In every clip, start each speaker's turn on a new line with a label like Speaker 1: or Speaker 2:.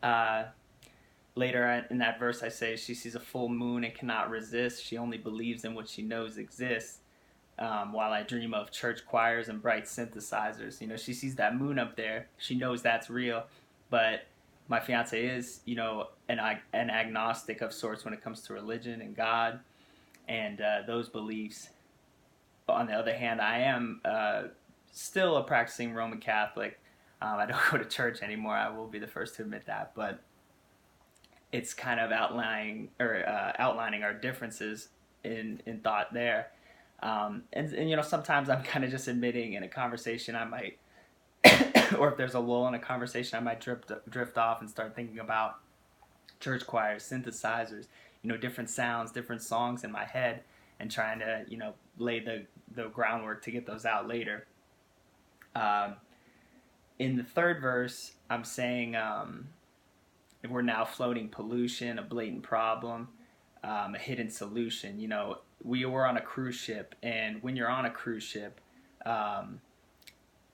Speaker 1: Uh, Later in that verse, I say she sees a full moon and cannot resist. She only believes in what she knows exists. While I dream of church choirs and bright synthesizers, she sees that moon up there. She knows that's real, but my fiance is, an agnostic of sorts when it comes to religion and God and those beliefs. On the other hand, I am still a practicing Roman Catholic. I don't go to church anymore. I will be the first to admit that, but it's kind of outlining our differences in thought there. And sometimes I'm kind of just admitting in a conversation I might, or if there's a lull in a conversation, I might drift off and start thinking about church choirs, synthesizers, different sounds, different songs in my head, and trying to lay the groundwork to get those out later. Um, in the third verse, I'm saying we're now floating pollution, a blatant problem, a hidden solution. We were on a cruise ship, and when you're on a cruise ship, um,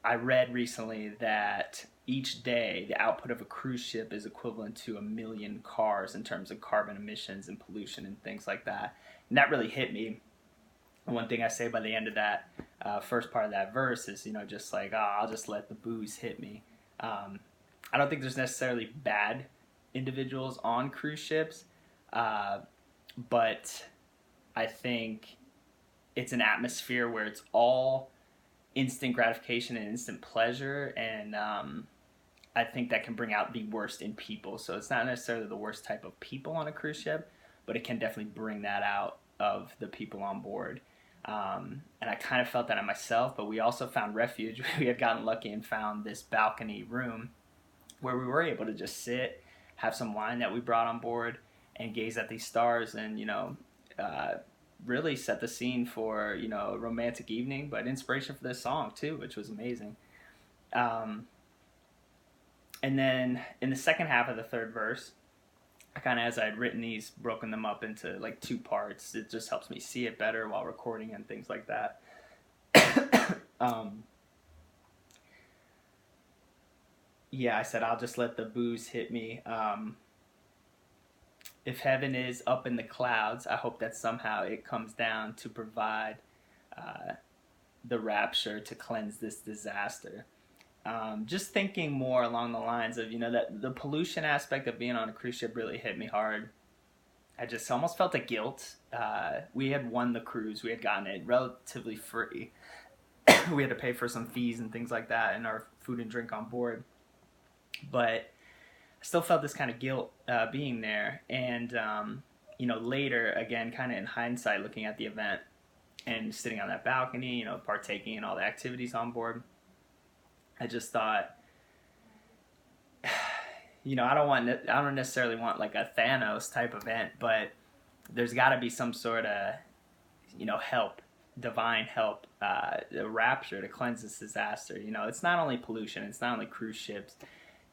Speaker 1: I read recently that each day the output of a cruise ship is equivalent to 1 million cars in terms of carbon emissions and pollution and things like that. And that really hit me. One thing I say by the end of that first part of that verse is, just like, oh, I'll just let the booze hit me. Um, I don't think there's necessarily bad individuals on cruise ships, uh, but I think it's an atmosphere where it's all instant gratification and instant pleasure, and I think that can bring out the worst in people. So it's not necessarily the worst type of people on a cruise ship, but it can definitely bring that out of the people on board. And I kind of felt that in myself, but we also found refuge. We had gotten lucky and found this balcony room where we were able to just sit, have some wine that we brought on board, and gaze at these stars and, uh, really set the scene for, a romantic evening, but inspiration for this song too, which was amazing. Um, and then in the second half of the third verse, I kind of, as I had written these, broken them up into like two parts. It just helps me see it better while recording and things like that. um, yeah, I said I'll just let the booze hit me. If heaven is up in the clouds, I hope that somehow it comes down to provide uh, the rapture to cleanse this disaster. Just thinking more along the lines of, that the pollution aspect of being on a cruise ship really hit me hard. I just almost felt a guilt. We had won the cruise, we had gotten it relatively free. We had to pay for some fees and things like that and our food and drink on board. But I still felt this kind of guilt being there. And, later, again, kind of in hindsight, looking at the event and sitting on that balcony, partaking in all the activities on board, I just thought, I don't necessarily want like a Thanos type event, but there's got to be some sort of, help, divine help, a rapture to cleanse this disaster. It's not only pollution, it's not only cruise ships.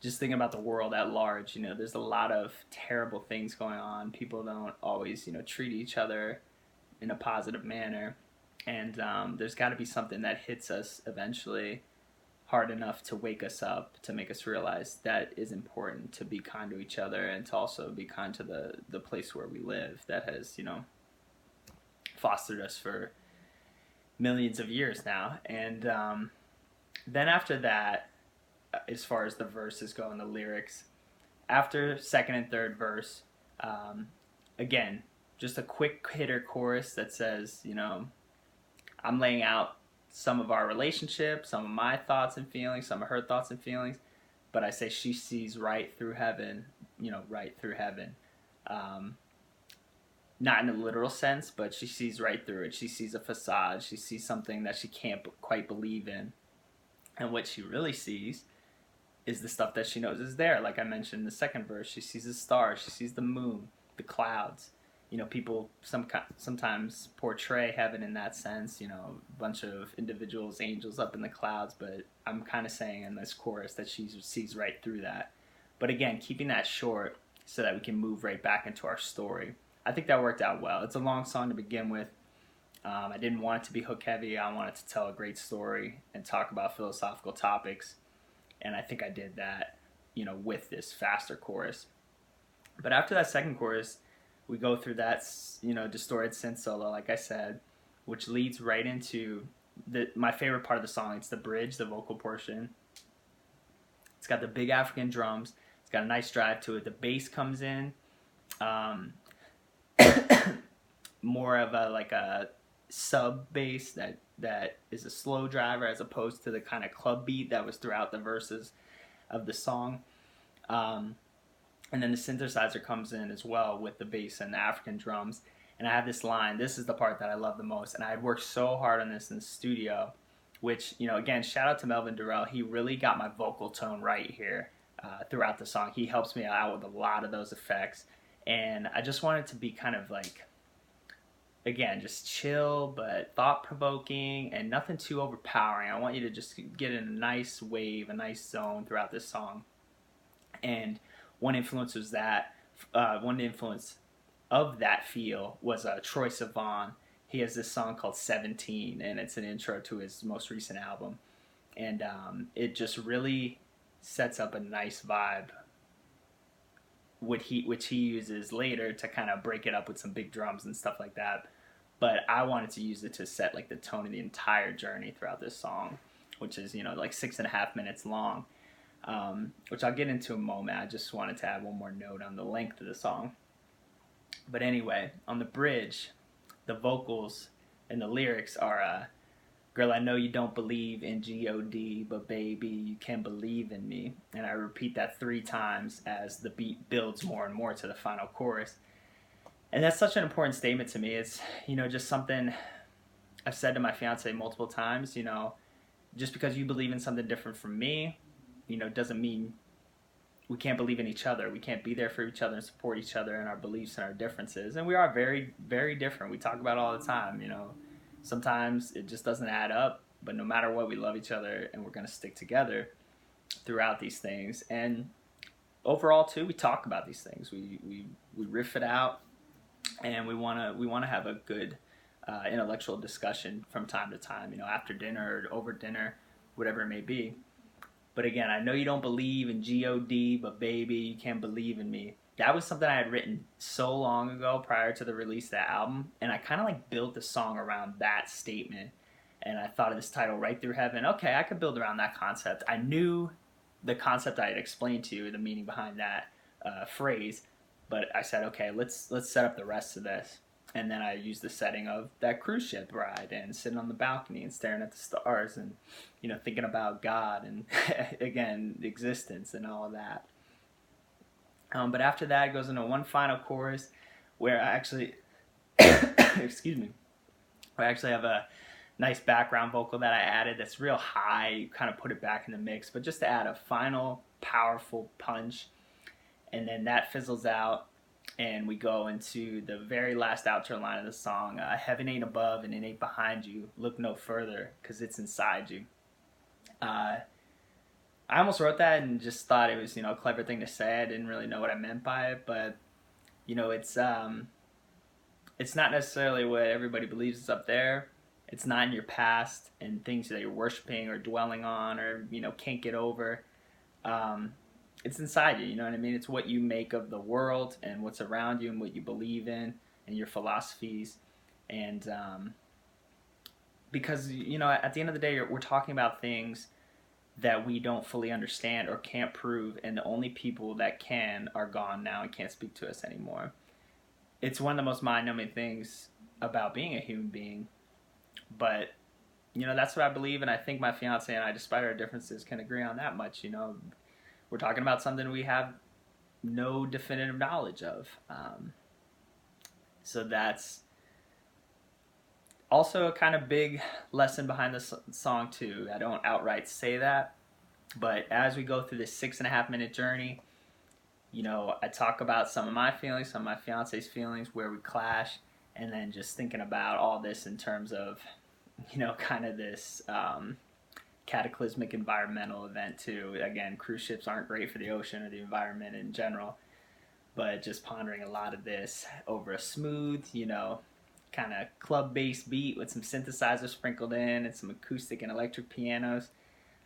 Speaker 1: Just thinking about the world at large, there's a lot of terrible things going on. People don't always, treat each other in a positive manner. And there's got to be something that hits us eventually hard enough to wake us up, to make us realize that is important, to be kind to each other and to also be kind to the place where we live that has, fostered us for millions of years now. And then after that, as far as the verses go and the lyrics, after second and third verse, again, just a quick hitter chorus that says, I'm laying out some of our relationship, some of my thoughts and feelings, some of her thoughts and feelings, but I say she sees right through heaven, right through heaven. Um, Not in a literal sense, but she sees right through it. She sees a facade. She sees something that she can't quite believe in. And what she really sees is the stuff that she knows is there. Like I mentioned in the second verse, she sees the stars, she sees the moon, the clouds. People sometimes portray heaven in that sense, a bunch of individuals, angels up in the clouds, but I'm kind of saying in this chorus that she sees right through that. But again, keeping that short so that we can move right back into our story. I think that worked out well. It's a long song to begin with. I didn't want it to be hook heavy. I wanted to tell a great story and talk about philosophical topics, and I think I did that. with this faster chorus. But after that second chorus, we go through that, distorted synth solo, like I said, which leads right into my favorite part of the song. It's the bridge, the vocal portion. It's got the big African drums. It's got a nice drive to it. The bass comes in, more of a sub bass that is a slow driver as opposed to the kind of club beat that was throughout the verses of the song. And then the synthesizer comes in as well with the bass and the African drums. And I have this line. This is the part that I love the most. And I had worked so hard on this in the studio, which, again, shout out to Melvin Durrell. He really got my vocal tone right here throughout the song. He helps me out with a lot of those effects. And I just want it to be kind of like, again, just chill, but thought-provoking and nothing too overpowering. I want you to just get in a nice wave, a nice zone throughout this song. And one influence of that feel was Troye Sivan. He has this song called 17, and it's an intro to his most recent album. And it just really sets up a nice vibe, which he uses later to kind of break it up with some big drums and stuff like that. But I wanted to use it to set like the tone of the entire journey throughout this song, which is, like 6.5 minutes long, which I'll get into in a moment. I just wanted to add one more note on the length of the song. But anyway, on the bridge, the vocals and the lyrics are, girl, I know you don't believe in G-O-D, but baby, you can believe in me. And I repeat that 3 times as the beat builds more and more to the final chorus. And that's such an important statement to me. It's, just something I've said to my fiance multiple times, just because you believe in something different from me, doesn't mean we can't believe in each other. We can't be there for each other and support each other in our beliefs and our differences. And we are very, very different. We talk about it all the time, Sometimes it just doesn't add up, but no matter what, we love each other and we're going to stick together throughout these things. And overall, too, we talk about these things. We riff it out, and we want to have a good intellectual discussion from time to time, after dinner or over dinner, whatever it may be. But again, I know you don't believe in G-O-D, but baby, you can believe in me. That was something I had written so long ago prior to the release of that album, and I kind of built the song around that statement. And I thought of this title, Right Through Heaven. Okay, I could build around that concept. I knew the concept I had explained to you, the meaning behind that phrase, but I said, okay, let's set up the rest of this. And then I used the setting of that cruise ship ride and sitting on the balcony and staring at the stars and, thinking about God and, again, existence and all of that. But after that, it goes into one final chorus where I actually, excuse me, I actually have a nice background vocal that I added that's real high, kind of put it back in the mix, but just to add a final powerful punch. And then that fizzles out. And we go into the very last outro line of the song, heaven ain't above and it ain't behind you. Look no further, because it's inside you. I almost wrote that and just thought it was, a clever thing to say. I didn't really know what I meant by it, but, it's not necessarily what everybody believes is up there. It's not in your past and things that you're worshiping or dwelling on or, can't get over. It's inside you, you know what I mean? It's what you make of the world and what's around you and what you believe in and your philosophies. And because, at the end of the day, we're talking about things that we don't fully understand or can't prove, and the only people that can are gone now and can't speak to us anymore. It's one of the most mind-numbing things about being a human being. But, that's what I believe, and I think my fiance and I, despite our differences, can agree on that much, We're talking about something we have no definitive knowledge of. So that's also a kind of big lesson behind the song, too. I don't outright say that, but as we go through this 6.5 minute journey, I talk about some of my feelings, some of my fiance's feelings, where we clash, and then just thinking about all this in terms of, kind of this cataclysmic environmental event too. Again, cruise ships aren't great for the ocean or the environment in general, but just pondering a lot of this over a smooth, kind of club bass beat with some synthesizers sprinkled in and some acoustic and electric pianos.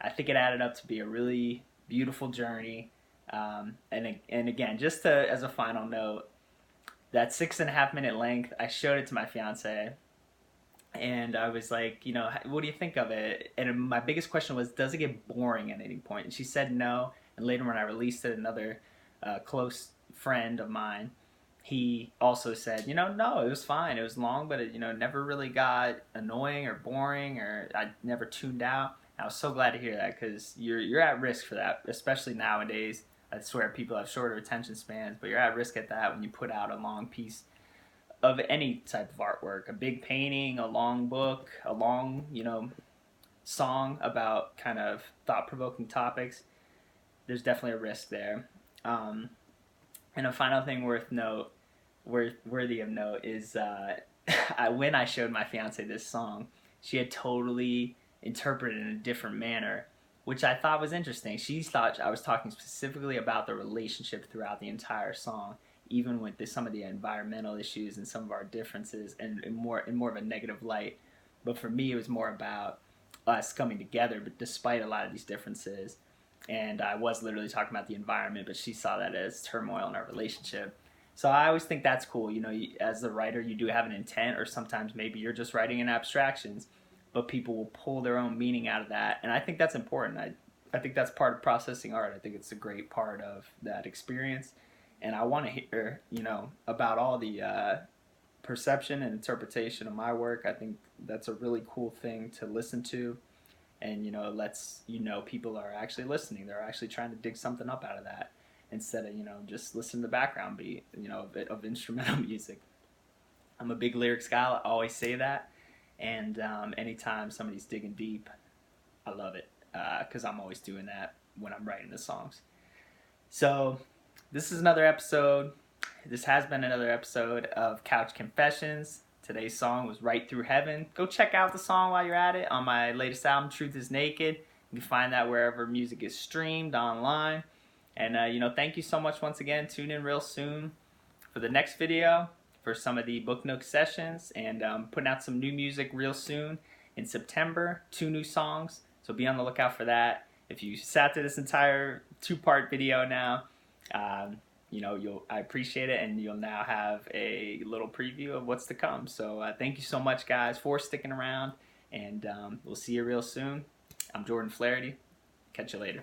Speaker 1: I think it added up to be a really beautiful journey And again, just to, as a final note, that 6.5 minute length, I showed it to my fiance, and I was like, what do you think of it? And my biggest question was, does it get boring at any point? And she said no. And later, when I released it, another close friend of mine, he also said, no, it was fine. It was long, but it, never really got annoying or boring, or I never tuned out. And I was so glad to hear that, because you're at risk for that, especially nowadays. I swear people have shorter attention spans, but you're at risk at that when you put out a long piece of any type of artwork, a big painting, a long book, a long, song about kind of thought-provoking topics. There's definitely a risk there. And a final thing worthy of note is when I showed my fiance this song, she had totally interpreted it in a different manner, which I thought was interesting. She thought I was talking specifically about the relationship throughout the entire song, even with some of the environmental issues and some of our differences, and in more of a negative light. But for me, it was more about us coming together, but despite a lot of these differences. And I was literally talking about the environment, but she saw that as turmoil in our relationship. So I always think that's cool. As the writer, you do have an intent, or sometimes maybe you're just writing in abstractions, but people will pull their own meaning out of that. And I think that's important. I think that's part of processing art. I think it's a great part of that experience. And I want to hear, about all the perception and interpretation of my work. I think that's a really cool thing to listen to. And, lets people are actually listening. They're actually trying to dig something up out of that, instead of, just listen to the background beat, of instrumental music. I'm a big lyrics guy. I always say that. And anytime somebody's digging deep, I love it, because I'm always doing that when I'm writing the songs. So this is another episode. This has been another episode of Couch Confessions. Today's song was Thru Heaven. Go check out the song while you're at it on my latest album, Truth is Naked. You can find that wherever music is streamed online. And, thank you so much once again. Tune in real soon for the next video, for some of the Book Nook sessions, and putting out some new music real soon in September. 2 new songs, so be on the lookout for that. If you sat through this entire 2-part video now, I appreciate it, and you'll now have a little preview of what's to come. So thank you so much, guys, for sticking around, and we'll see you real soon. I'm Jordan Flaherty. Catch you later.